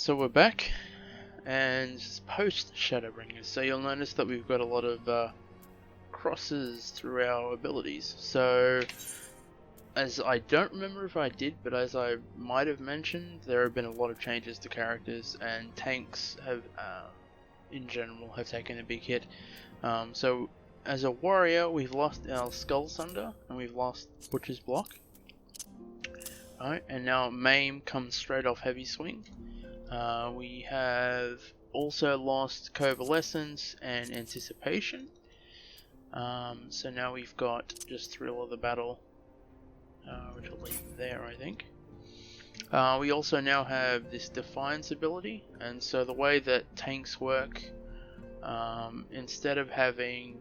So we're back, and it's post Shadowbringers, so you'll notice that we've got a lot of crosses through our abilities. So, as I don't remember if I did, but as I might have mentioned, there have been a lot of changes to characters, and tanks have, in general, have taken a big hit. So, as a warrior, we've lost our Skull Sunder, and we've lost Butcher's Block. Alright, and now Maim comes straight off Heavy Swing. We have also lost Covalescence and Anticipation. So now we've got just Thrill of the Battle, which will leave there, I think. We also now have this Defiance ability, and so the way that tanks work, instead of having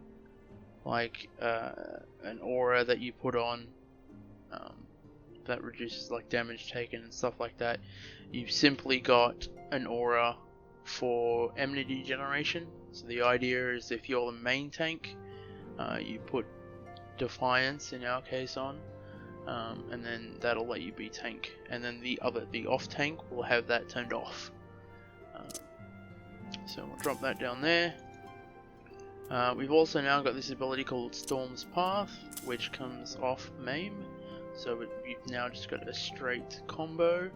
like an aura that you put on that reduces like damage taken and stuff like that, you've simply got an aura for enmity generation. So the idea is if you're the main tank, you put Defiance in our case on, and then that'll let you be tank, and then the off tank will have that turned off. So we'll drop that down there. We've also now got this ability called Storm's Path, which comes off Maim. So we've now just got a straight combo.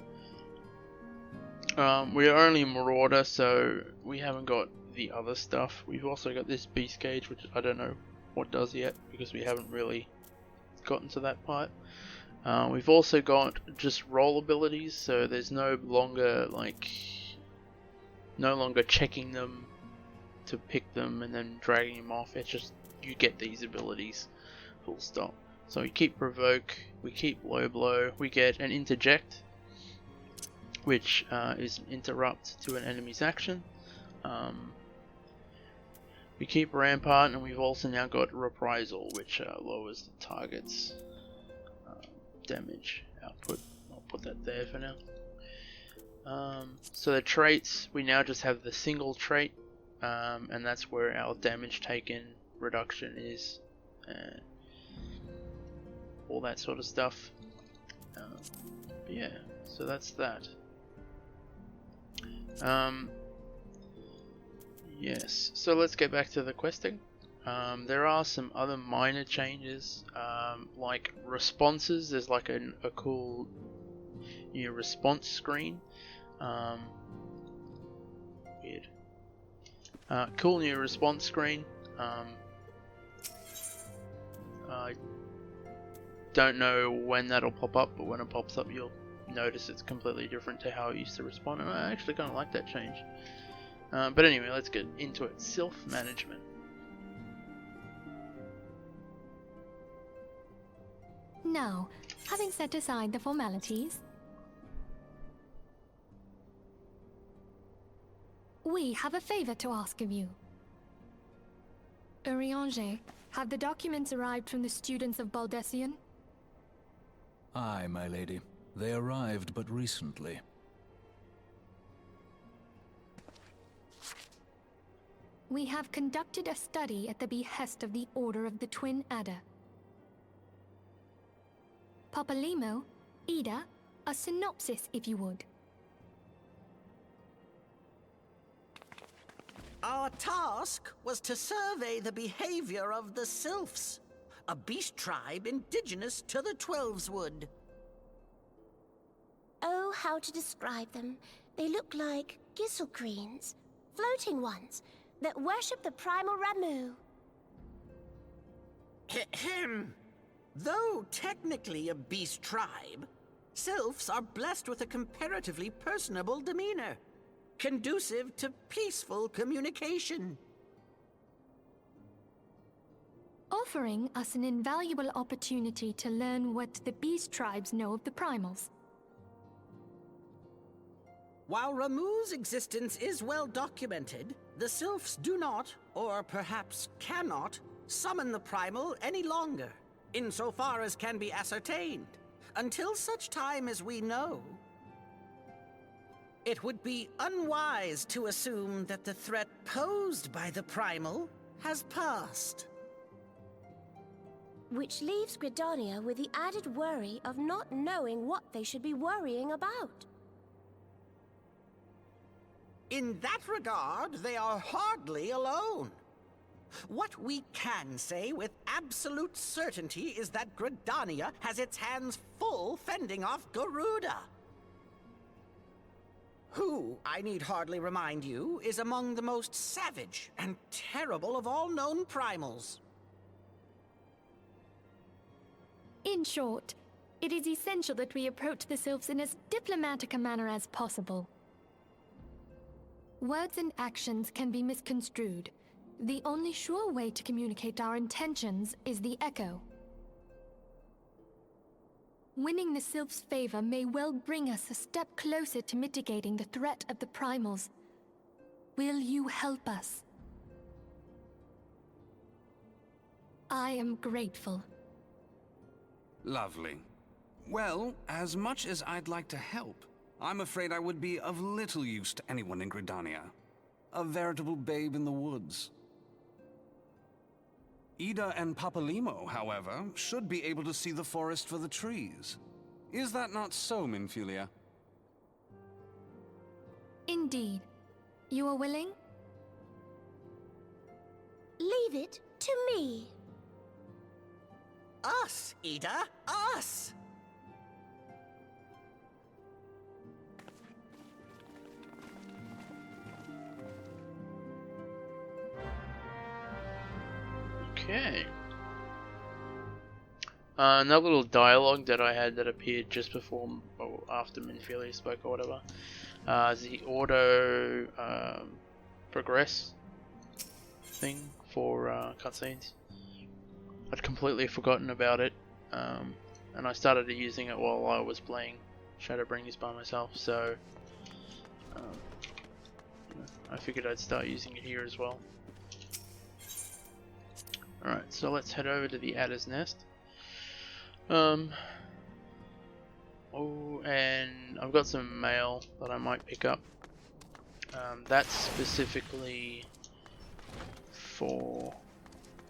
We are only Marauder, so we haven't got the other stuff. We've also got this Beast Gauge, which I don't know what does yet, because we haven't really gotten to that part. We've also got just roll abilities, so there's no longer checking them to pick them and then dragging them off. It's just you get these abilities, full stop. So we keep Provoke, we keep Low Blow, we get an Interject, which is an interrupt to an enemy's action. We keep Rampart, and we've also now got Reprisal, which lowers the target's damage output. I'll put that there for now. So the traits, we now just have the single trait, and that's where our damage taken reduction is. All that sort of stuff. Yeah, so that's that. Yes, so let's get back to the questing. There are some other minor changes, like responses. There's like a cool new response screen. Weird. Cool new response screen. I don't know when that'll pop up, but when it pops up you'll notice it's completely different to how it used to respond, and I actually kind of like that change. But anyway, let's get into it. Self-management. Now, having set aside the formalities, we have a favor to ask of you. Urianger, have the documents arrived from the students of Baldessian? Aye, my lady. They arrived but recently. We have conducted a study at the behest of the Order of the Twin Adder. Papalimo, Ida, a synopsis if you would. Our task was to survey the behavior of the Sylphs, a beast tribe indigenous to the Twelveswood. Oh, how to describe them. They look like Gisselcreens, floating ones, that worship the primal Ramu. Ahem. Though technically a beast tribe, Sylphs are blessed with a comparatively personable demeanor, conducive to peaceful communication. Offering us an invaluable opportunity to learn what the beast tribes know of the primals. While Ramu's existence is well documented, the Sylphs do not, or perhaps cannot, summon the primal any longer, insofar as can be ascertained, until such time as we know. It would be unwise to assume that the threat posed by the primal has passed. Which leaves Gridania with the added worry of not knowing what they should be worrying about. In that regard, they are hardly alone. What we can say with absolute certainty is that Gridania has its hands full fending off Garuda, who, I need hardly remind you, is among the most savage and terrible of all known primals. In short, it is essential that we approach the sylphs in as diplomatic a manner as possible. Words and actions can be misconstrued. The only sure way to communicate our intentions is the echo. Winning the sylph's favor may well bring us a step closer to mitigating the threat of the primals. Will you help us? I am grateful. Lovely. Well, as much as I'd like to help, I'm afraid I would be of little use to anyone in Gridania. A veritable babe in the woods. Ida and Papalimo, however, should be able to see the forest for the trees. Is that not so, Minfilia? Indeed. You are willing? Leave it to me. Us, Ida, us! Okay. Another little dialogue that I had that appeared just before or after Minfilia spoke or whatever. Is the auto progress thing for cutscenes. I'd completely forgotten about it, and I started using it while I was playing Shadowbringers by myself, so I figured I'd start using it here as well. Alright, so let's head over to the Adder's Nest. Oh, and I've got some mail that I might pick up. That's specifically for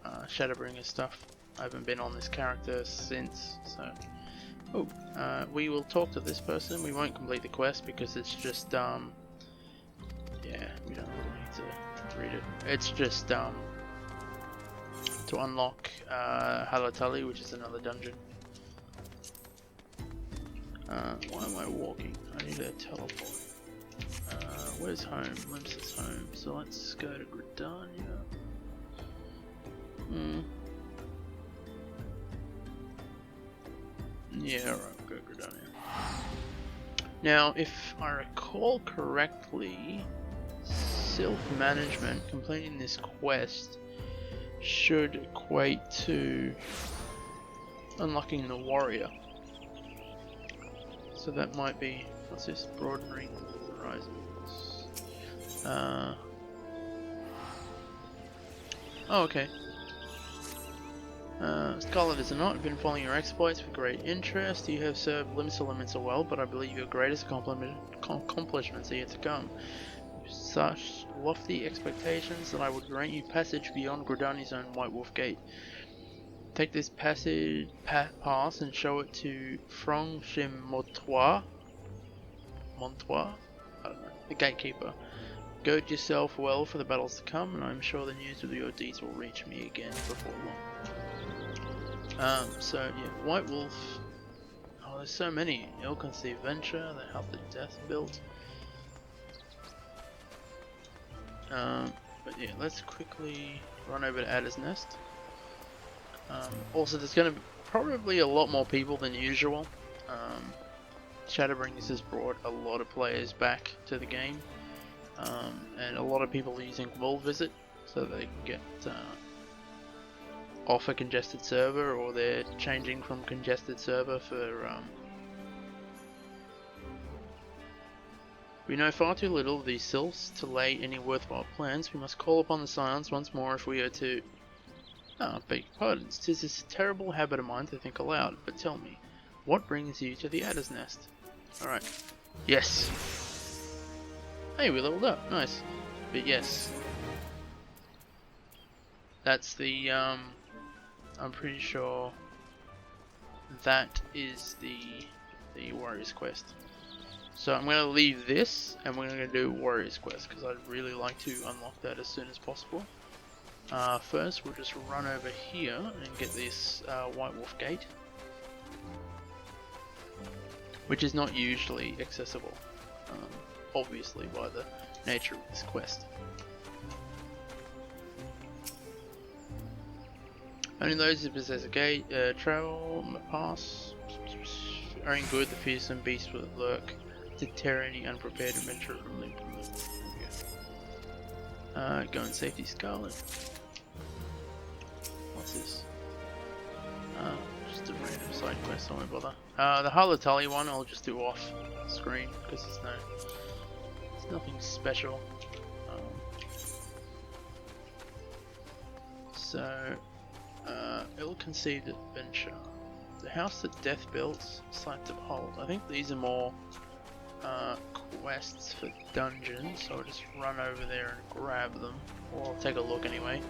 Shadowbringers stuff. I haven't been on this character since, so... Oh, we will talk to this person. We won't complete the quest because it's just, yeah, we don't really need to read it. It's just, to unlock Halatali, which is another dungeon. Why am I walking? I need a teleport. Where's home? Limps's home. So let's go to Gridania. Yeah, alright, go Gridania. Now, if I recall correctly, self-management, completing this quest should equate to unlocking the warrior. So that might be, what's this? Broadening horizons. Oh, okay. Scarlett is not. I've been following your exploits with great interest. You have served Limsa well, but I believe your greatest accomplishments are yet to come. With such lofty expectations that I would grant you passage beyond Gridania's own White Wolf Gate. Take this pass and show it to Montois, I don't know, the gatekeeper. Gird yourself well for the battles to come, and I'm sure the news of your deeds will reach me again before long. So yeah, White Wolf. Oh, there's so many. Ill-conceived venture, the Health of Death built. But yeah, let's quickly run over to Adder's Nest. Also, there's going to be probably a lot more people than usual. Shadowbringers has brought a lot of players back to the game, and a lot of people are using World Visit so they can get off a congested server, or they're changing from congested server for we know far too little of these sylphs to lay any worthwhile plans. We must call upon the silence once more if we are to... Ah, beg your pardons. 'Tis this terrible habit of mine to think aloud, but tell me, what brings you to the Adder's Nest? Alright. Yes. Hey, we leveled up. Nice. But yes. That's the, I'm pretty sure that is the Warrior's Quest. So I'm going to leave this, and we're going to do Warrior's Quest, because I'd really like to unlock that as soon as possible. First, we'll just run over here and get this White Wolf Gate, which is not usually accessible, obviously, by the nature of this quest. Only those who possess a gate, travel, pass, own good, the fearsome beasts will lurk, to tear any unprepared adventurer from limb from limb. Go and safety Scarlett. What's this? Just a random side quest, I won't bother. The Harlatali one I'll just do off screen, because there's nothing special. Ill-conceived adventure. The house that death built, sight to behold. I think these are more quests for dungeons, so I'll just run over there and grab them, or I'll take a look anyway.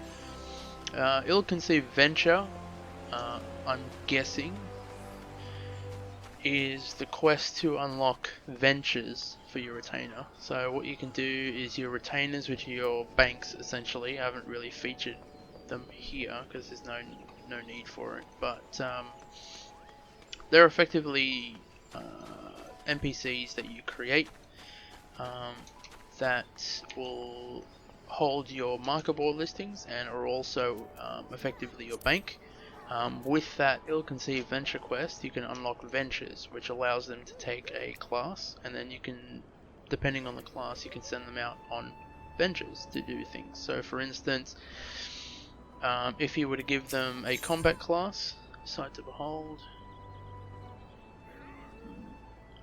Ill-conceived venture, I'm guessing, is the quest to unlock ventures for your retainer. So what you can do is your retainers, which are your banks essentially, I haven't really featured them here because there's no need for it, but they're effectively NPCs that you create that will hold your marker board listings and are also effectively your bank. With that ill-conceived venture quest, you can unlock ventures, which allows them to take a class, and then you can, depending on the class, you can send them out on ventures to do things. So for instance, if you were to give them a combat class, sight to behold,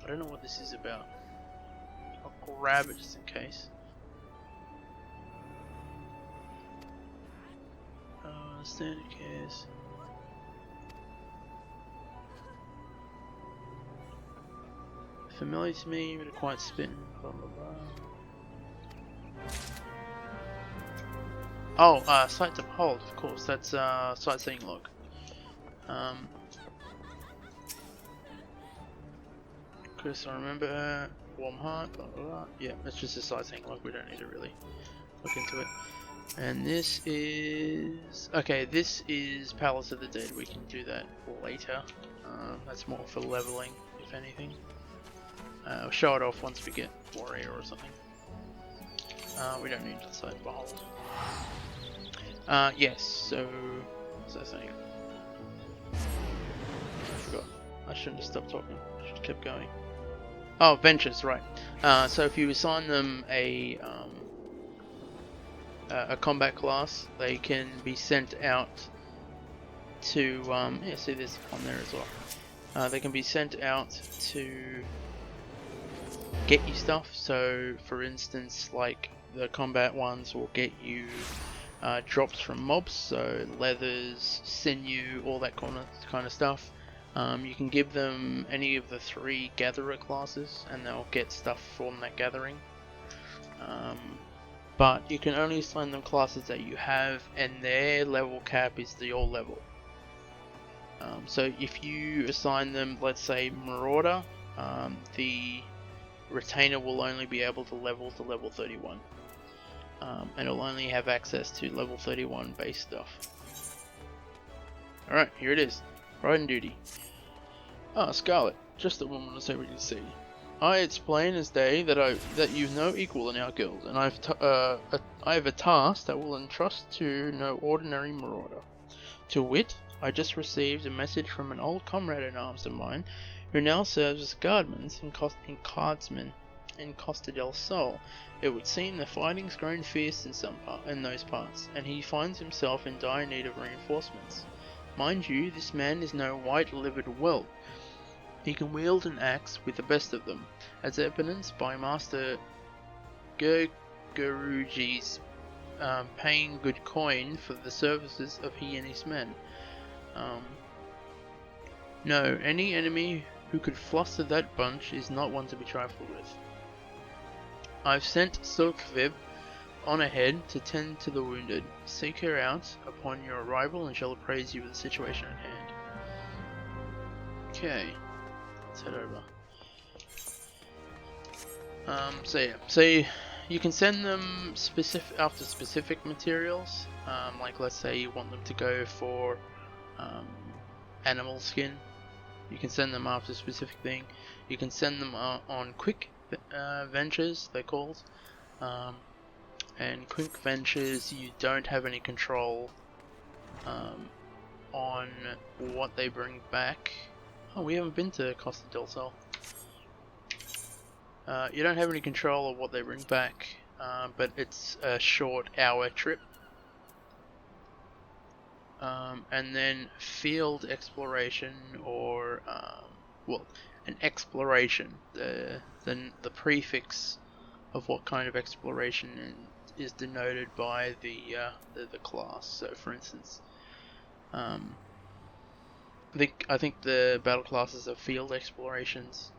I don't know what this is about. I'll grab it just in case. Standard cares. Familiar to me, but a quiet spin. Blah blah blah. Oh, sight to behold, of course. That's sightseeing log. Chris, I remember warm heart. Blah blah blah. Yeah, that's just a sightseeing log. We don't need to really look into it. And this is... okay, this is Palace of the Dead. We can do that later. That's more for leveling, if anything. I'll show it off once we get Warrior or something. We don't need to sight to behold. Yes, so... what's that saying? I forgot. I shouldn't have stopped talking. I should have kept going. Oh, ventures, right. So if you assign them a combat class, they can be sent out to, yeah, see this on there as well. They can be sent out to get you stuff. So for instance, like the combat ones will get you drops from mobs, so leathers, sinew, all that kind of stuff. You can give them any of the 3 gatherer classes and they'll get stuff from that gathering. But you can only assign them classes that you have, and their level cap is your level. So if you assign them, let's say, Marauder, the retainer will only be able to level 31. And it'll only have access to level 31 base stuff. Alright, here it is. Riding duty. Ah, Scarlett, just the woman I say we can see. It's plain as day that you've no equal in our guild, and I have a task that will entrust to no ordinary marauder. To wit, I just received a message from an old comrade in arms of mine, who now serves as guardsman in Costa del Sol. It would seem the fighting's grown fierce in those parts, and he finds himself in dire need of reinforcements. Mind you, this man is no white-livered whelp. He can wield an axe with the best of them, as evidenced by Master Guruji's paying good coin for the services of he and his men. No, any enemy who could fluster that bunch is not one to be trifled with. I've sent Silkvib on ahead to tend to the wounded. Seek her out upon your arrival and shall appraise you with the situation at hand. Okay. Let's head over. So you can send them after specific materials. Like let's say you want them to go for animal skin. You can send them after a specific thing. You can send them on quick ventures, they're called. And quick ventures, you don't have any control on what they bring back. Oh, we haven't been to Costa del Sol. You don't have any control of what they bring back, but it's a short hour trip. And then field exploration, or well, an exploration. The prefix of what kind of exploration is denoted by the class. So, for instance, I think the battle classes are field explorations,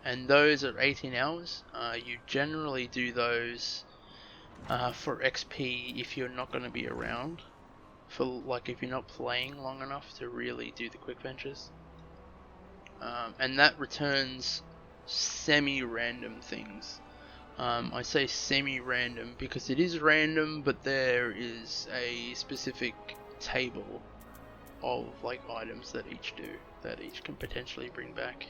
and those are 18 hours. You generally do those for XP if you're not going to be around. For like if you're not playing long enough to really do the quick ventures, and that returns semi-random things. I say semi-random because it is random, but there is a specific table of like items that each can potentially bring back.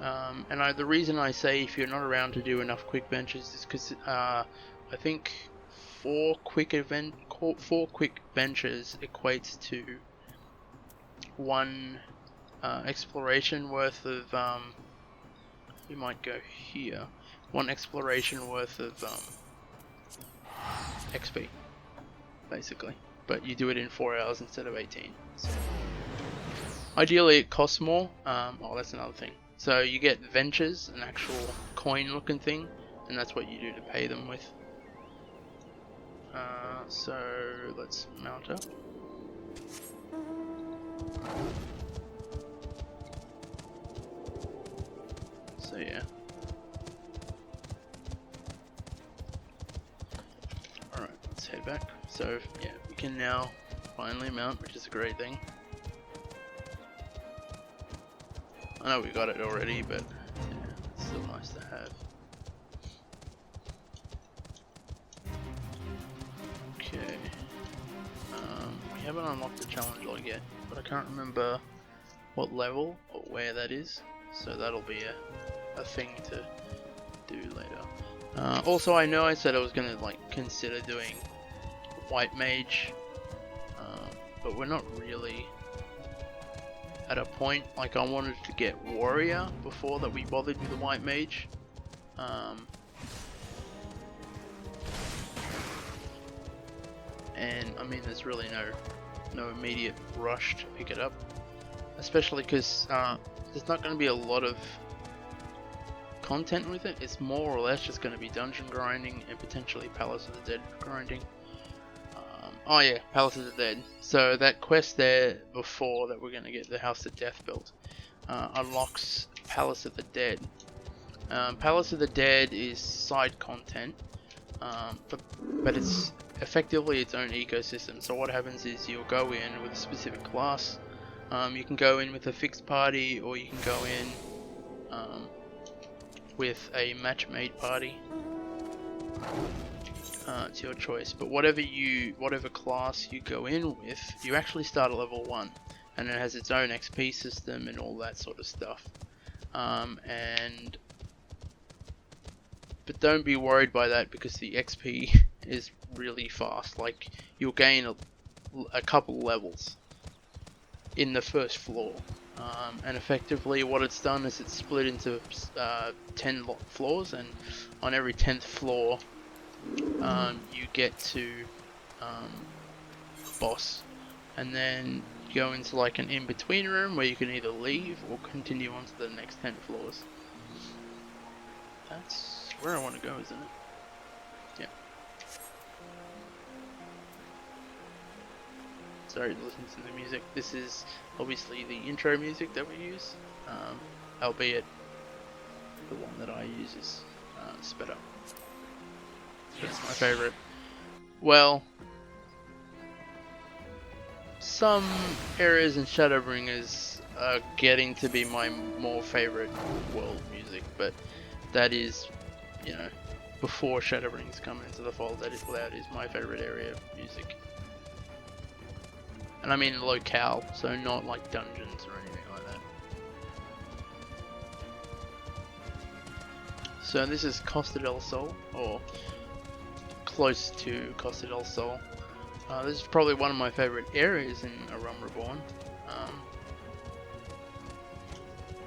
And the reason I say if you're not around to do enough quick ventures is because I think 4 quick ventures equates to 1 exploration worth of you might go here, 1 exploration worth of XP basically, but you do it in 4 hours instead of 18. So ideally it costs more. Oh, that's another thing. So you get ventures, an actual coin looking thing, and that's what you do to pay them with. So let's mount up. So yeah. Alright, let's head back. So yeah, we can now finally mount, which is a great thing. I know we got it already, but yeah, it's still nice to have. Okay. We haven't unlocked the challenge log yet, but I can't remember what level or where that is, so that'll be a thing to do later. Also, I know I said I was gonna like consider doing White Mage, but we're not really at a point. Like I wanted to get Warrior before that we bothered with the White Mage. And I mean, there's really no immediate rush to pick it up, especially because there's not going to be a lot of content with it. It's more or less just going to be dungeon grinding and potentially Palace of the Dead grinding. Oh yeah, Palace of the Dead. So that quest there before that we're going to get the House of Death built unlocks Palace of the Dead. Palace of the Dead is side content, but it's effectively its own ecosystem. So what happens is you'll go in with a specific class. You can go in with a fixed party, or you can go in with a match-made party. It's your choice. But whatever class you go in with, you actually start at level 1, and it has its own XP system and all that sort of stuff. But don't be worried by that, because the XP is really fast. Like, you'll gain a couple levels in the first floor, and effectively what it's done is it's split into 10 floors, and on every 10th floor you get to boss, and then you go into like an in-between room where you can either leave or continue on to the next 10 floors. That's where I want to go, isn't it? Yeah. Sorry to listen to the music. This is obviously the intro music that we use, albeit the one that I use is sped up. That's my favorite. Well, some areas in Shadowbringers are getting to be my more favorite world music, but that is, you know, before Shadowbringers come into the fold, that is my favourite area of music. And I mean locale, so not like dungeons or anything like that. So this is Costa del Sol, or close to Costa del Sol. This is probably one of my favourite areas in A Realm Reborn.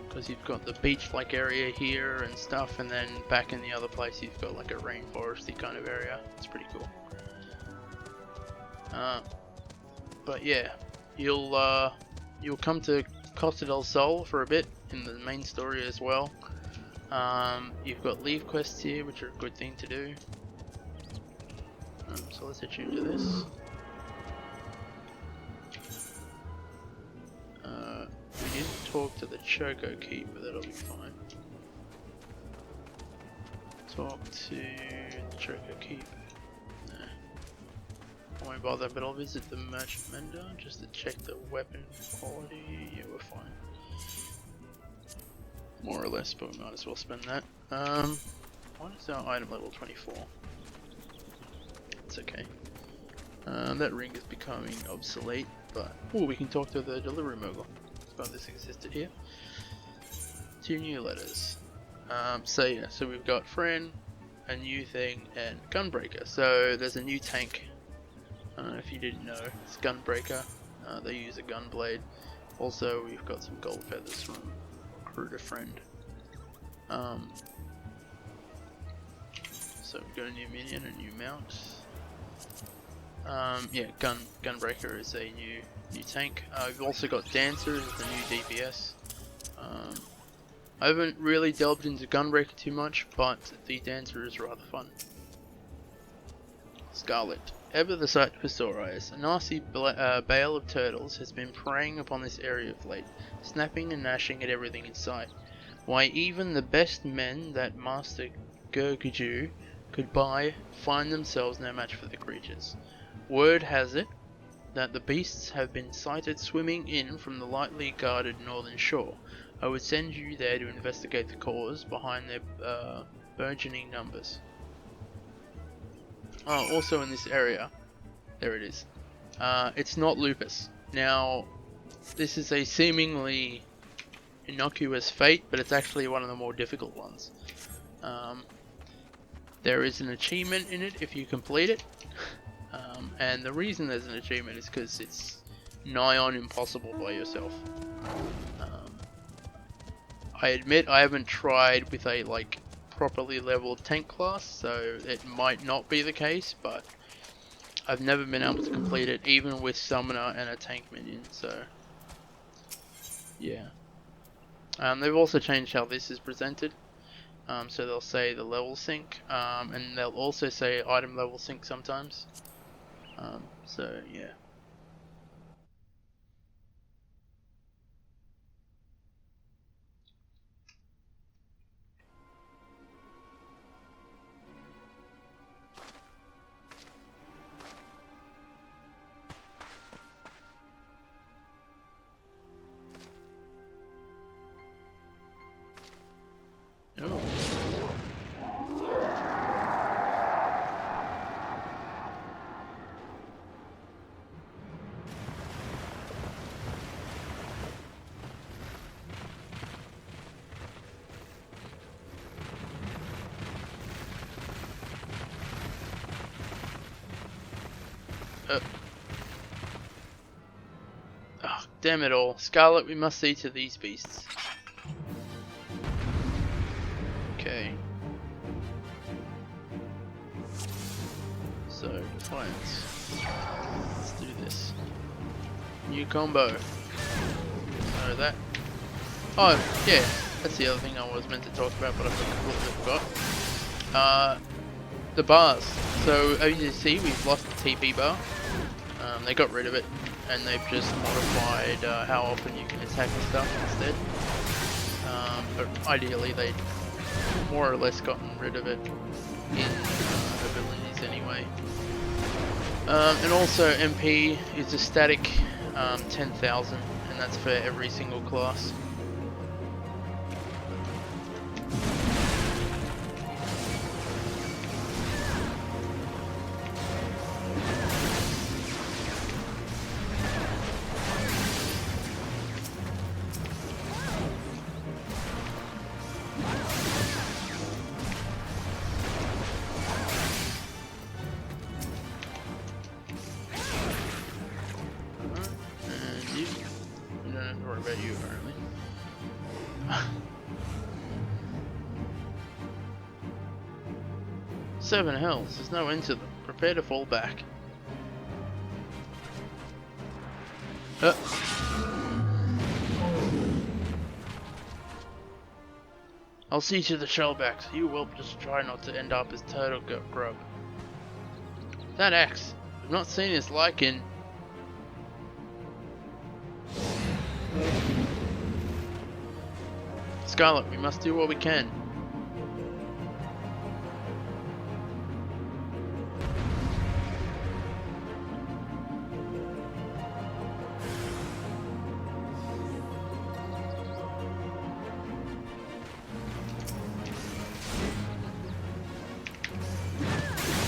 Because you've got the beach-like area here and stuff, and then back in the other place you've got like a rainforesty kind of area. It's pretty cool. But yeah, you'll come to Costa del Sol for a bit in the main story as well. You've got leave quests here, which are a good thing to do. So let's attune to this. We need to talk to the Choco Keep, but that'll be fine. Talk to the Choco Keep. Nah. I won't bother, but I'll visit the Merchant Vendor just to check the weapon quality. Yeah, we're fine. More or less, but we might as well spend that. What is our item level 24? It's okay. That ring is becoming obsolete, but we can talk to the delivery mogul. Forgot this existed here. 2 new letters. So yeah, so we've got Fran, a new thing, and Gunbreaker. So there's a new tank. If you didn't know, it's Gunbreaker. They use a gun blade. Also, we've got some gold feathers from Recruiter Friend. So we've got a new minion, a new mount. Yeah, Gunbreaker is a new tank. We've also got Dancer as the new DPS. I haven't really delved into Gunbreaker too much, but the Dancer is rather fun. Scarlett. Ever the sight for sore eyes, a nasty bale of turtles has been preying upon this area of late, snapping and gnashing at everything in sight. Why, even the best men that Master Gurgaju could buy find themselves no match for the creatures. Word has it that the beasts have been sighted swimming in from the lightly guarded northern shore. I would send you there to investigate the cause behind their burgeoning numbers. Oh, also in this area, there it is. It's not Lupus. Now, this is a seemingly innocuous fate, but it's actually one of the more difficult ones. There is an achievement in it if you complete it. And the reason there's an achievement is because it's nigh on impossible by yourself. I admit I haven't tried with a properly leveled tank class, so it might not be the case, but I've never been able to complete it even with summoner and a tank minion, so yeah. They've also changed how this is presented. So they'll say the level sync, and they'll also say item level sync sometimes. So yeah. Oh. Oh, damn it all. Scarlett, we must see to these beasts. Okay. So, Defiance. Let's do this. New combo. So that. Oh, yeah. That's the other thing I was meant to talk about, but I completely forgot. The bars. So, as you see, we've lost the TP bar. They got rid of it, and they've just modified how often you can attack and stuff instead. But ideally, they'd more or less gotten rid of it in abilities anyway. And also MP is a static 10,000, and that's for every single class. worry about you, apparently. Seven hells, there's no end to them. Prepare to fall back. I'll see to the shellbacks. You will just try not to end up as turtle grub. That axe, I've not seen its like in... Scarlett, we must do what we can.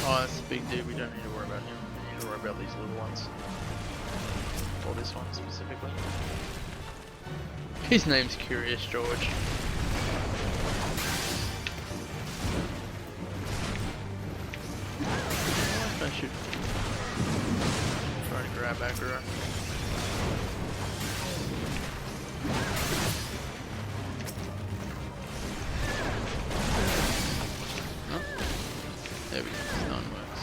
Oh, that's a big dude. We don't need to worry about him. We need to worry about these little ones. Or this one specifically. His name's Curious George. I should try to grab aggro. There we go, stun works.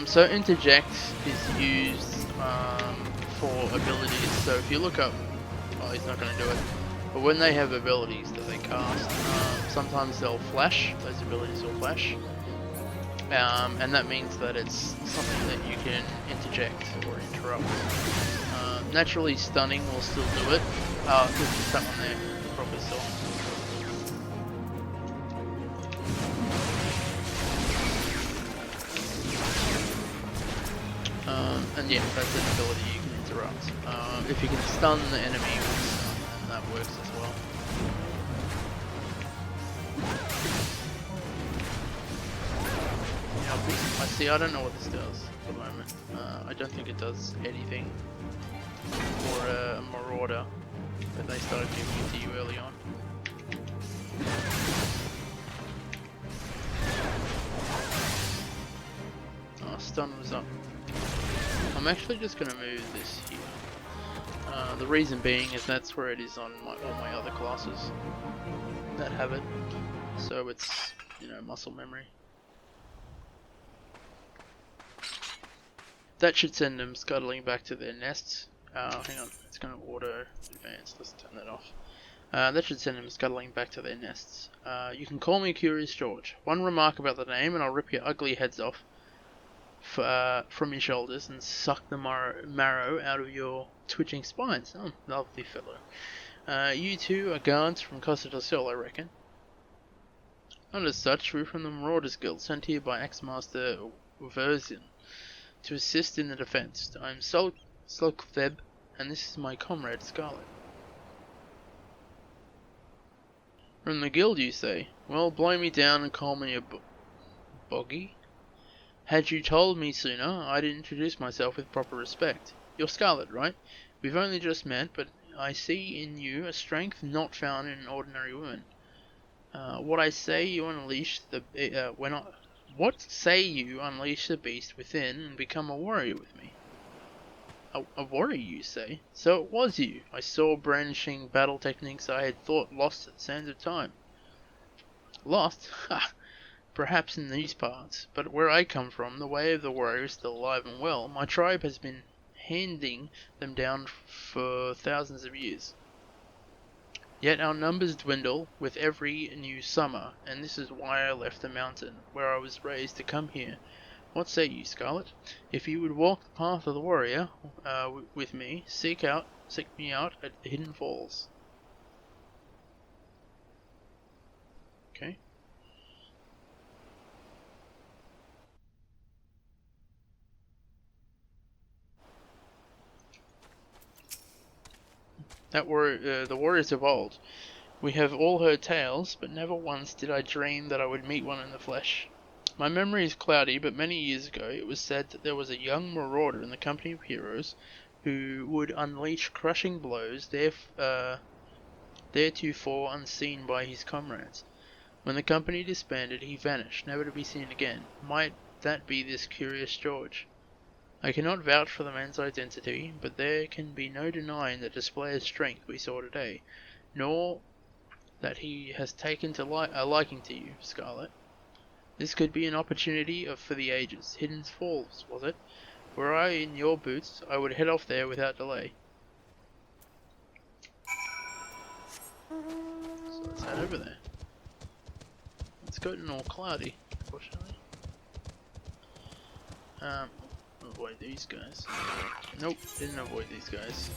So interject is used for abilities, so if you look up, oh he's not going to do it, but when they have abilities that they cast, sometimes they'll flash, those abilities will flash, and that means that it's something that you can interject or interrupt. Naturally stunning will still do it, there's that one there, probably saw. And yeah, that's an ability you can interrupt. If you can stun the enemy with stun, then that works as well. Yeah, I see, I don't know what this does at the moment. I don't think it does anything for a Marauder that they started giving it to you early on. Oh, stun was up. I'm actually just going to move this here. The reason being is that's where it is on all my other classes that have it. So it's, you know, muscle memory. That should send them scuttling back to their nests. Hang on, it's going to auto advance. Let's turn that off. That should send them scuttling back to their nests. You can call me Curious George. One remark about the name and I'll rip your ugly heads off from your shoulders and suck the marrow out of your twitching spines. Oh, lovely fellow. You two are guards from Costa del Sol, I reckon. And as such, we're from the Marauders Guild, sent here by ex-master Verzian to assist in the defense. I'm Sulktheb, and this is my comrade Scarlett. From the guild, you say? Well, blow me down and call me a boggy. Had you told me sooner, I'd introduce myself with proper respect. You're Scarlett, right? We've only just met, but I see in you a strength not found in an ordinary woman. What say you unleash the beast within and become a warrior with me? A warrior, you say? So it was you. I saw brandishing battle techniques I had thought lost at the sands of time. Lost? Ha! Perhaps in these parts, but where I come from, the way of the warrior is still alive and well. My tribe has been handing them down for thousands of years. Yet our numbers dwindle with every new summer, and this is why I left the mountain, where I was raised, to come here. What say you, Scarlett? If you would walk the path of the warrior with me, seek me out at the Hidden Falls. Okay. The warriors of old. We have all heard tales, but never once did I dream that I would meet one in the flesh. My memory is cloudy, but many years ago it was said that there was a young marauder in the company of heroes who would unleash crushing blows theretofore unseen by his comrades. When the company disbanded, he vanished, never to be seen again. Might that be this Curious George? I cannot vouch for the man's identity, but there can be no denying the display of strength we saw today, nor that he has taken to a liking to you, Scarlett. This could be an opportunity for the ages. Hidden Falls, was it? Were I in your boots, I would head off there without delay. So let's head over there. It's gotten all cloudy, unfortunately. Avoid these guys. Nope, didn't avoid these guys.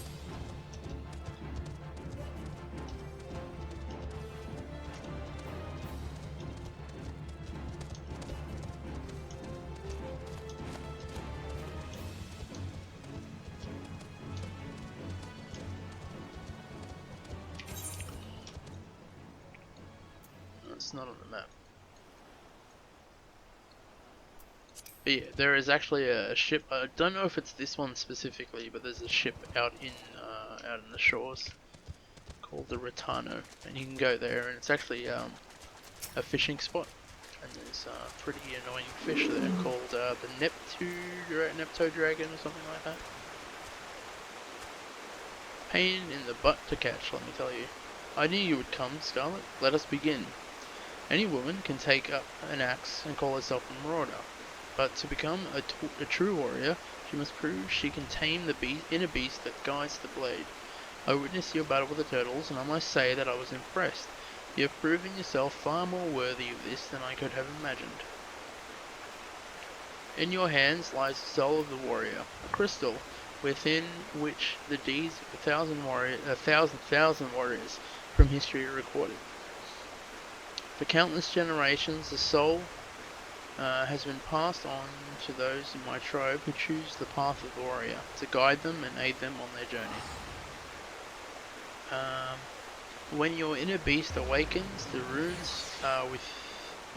It's not on the map. But yeah, there is actually a ship. I don't know if it's this one specifically, but there's a ship out in the shores called the Retano, and you can go there, and it's actually a fishing spot. And there's a pretty annoying fish there called the Nepto Dragon or something like that. Pain in the butt to catch, let me tell you. I knew you would come, Scarlett. Let us begin. Any woman can take up an axe and call herself a marauder. But to become a true warrior, she must prove she can tame the inner beast that guides the blade. I witnessed your battle with the turtles, and I must say that I was impressed. You have proven yourself far more worthy of this than I could have imagined. In your hands lies the soul of the warrior, a crystal within which the deeds of a thousand warriors from history are recorded. For countless generations, the soul has been passed on to those in my tribe who choose the path of the warrior, to guide them and aid them on their journey. When your inner beast awakens, the runes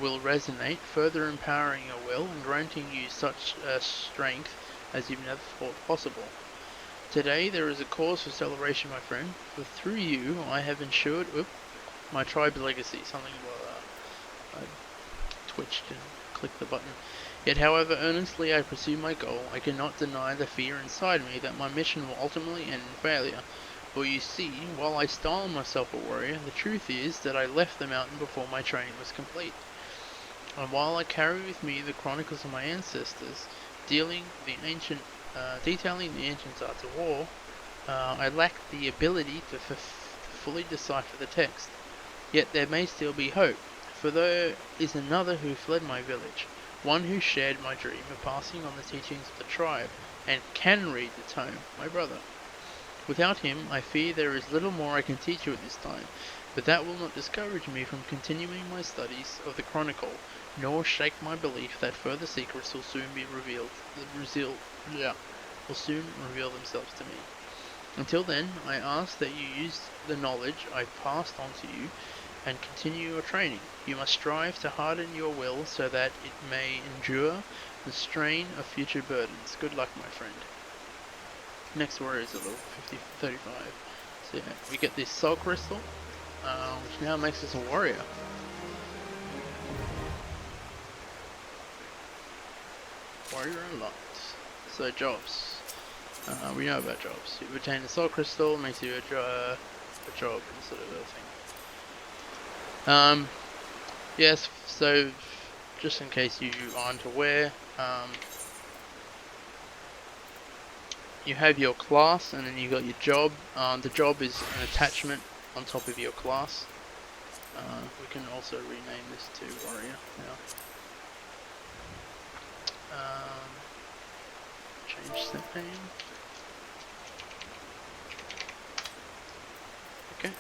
will resonate, further empowering your will and granting you such strength as you've never thought possible. Today there is a cause for celebration, my friend, for through you I have ensured my tribe's legacy. Something I twitched and clicked the button. Yet however earnestly I pursue my goal, I cannot deny the fear inside me that my mission will ultimately end in failure. For you see, while I style myself a warrior, the truth is that I left the mountain before my training was complete. And while I carry with me the chronicles of my ancestors, detailing the ancient arts of war, I lack the ability to fully decipher the text. Yet there may still be hope, for there is another who fled my village, one who shared my dream of passing on the teachings of the tribe, and can read the tome, my brother. Without him, I fear there is little more I can teach you at this time, but that will not discourage me from continuing my studies of the Chronicle, nor shake my belief that further secrets will soon be will soon reveal themselves to me. Until then, I ask that you use the knowledge I've passed on to you and continue your training. You must strive to harden your will so that it may endure the strain of future burdens. Good luck, my friend. Next warrior is a level 35. So yeah, we get this soul crystal, which now makes us a warrior. Warrior unlocked. So jobs. We know about jobs. You obtain a soul crystal, makes you a job instead of a thing. Yes, so just in case you aren't aware, you have your class and then you got your job. The job is an attachment on top of your class. We can also rename this to warrior now. Change that name. Okay.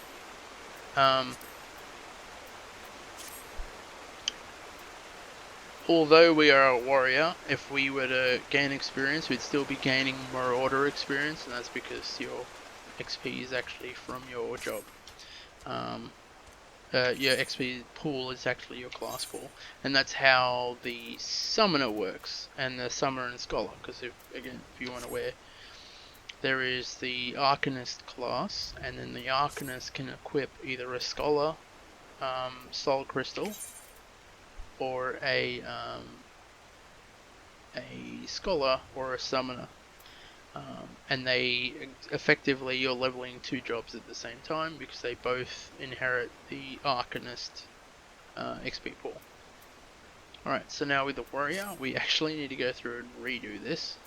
Although we are a warrior, if we were to gain experience, we'd still be gaining Marauder experience, and that's because your XP is actually from your job. Your XP pool is actually your class pool, and that's how the Summoner works, and the Summoner and Scholar, because if you weren't aware, there is the Arcanist class, and then the Arcanist can equip either a Scholar Soul Crystal, or a a scholar or a summoner. And they effectively, you're leveling 2 jobs at the same time because they both inherit the Arcanist XP pool. Alright, so now with the warrior, we actually need to go through and redo this.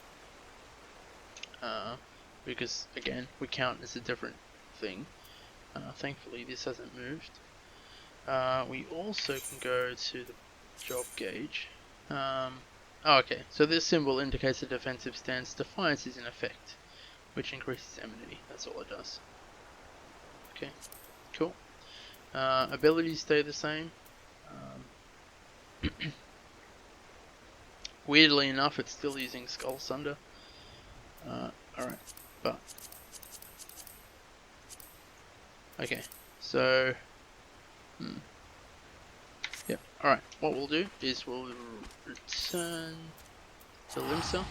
Because again, we count as a different thing. Thankfully this hasn't moved. We also can go to the job gauge. Oh, okay, so this symbol indicates a defensive stance. Defiance is in effect, which increases enmity. That's all it does. Okay, cool. Abilities stay the same. Weirdly enough, it's still using Skull Sunder. Alright, but... Okay, so... Yep, alright, what we'll do is we'll return to Limsa.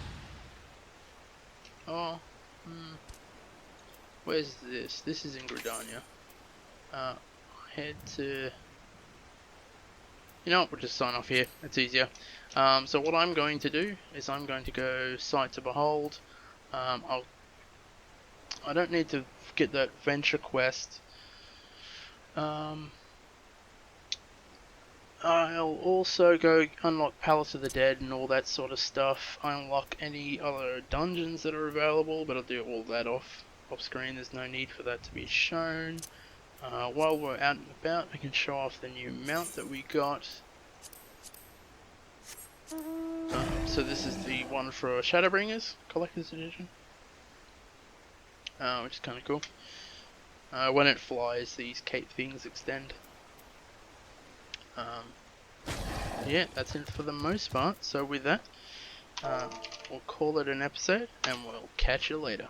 Oh, where's this? This is in Gridania. Head to... You know what, we'll just sign off here, it's easier. So what I'm going to do is I'm going to go Sight to Behold. I don't need to get that venture quest. I'll also go unlock Palace of the Dead and all that sort of stuff. I unlock any other dungeons that are available, but I'll do all that off screen. There's no need for that to be shown. While we're out and about, I can show off the new mount that we got. So this is the one for Shadowbringers Collector's Edition, which is kind of cool. When it flies, these cape things extend. Yeah, that's it for the most part. So with that, we'll call it an episode, and we'll catch you later.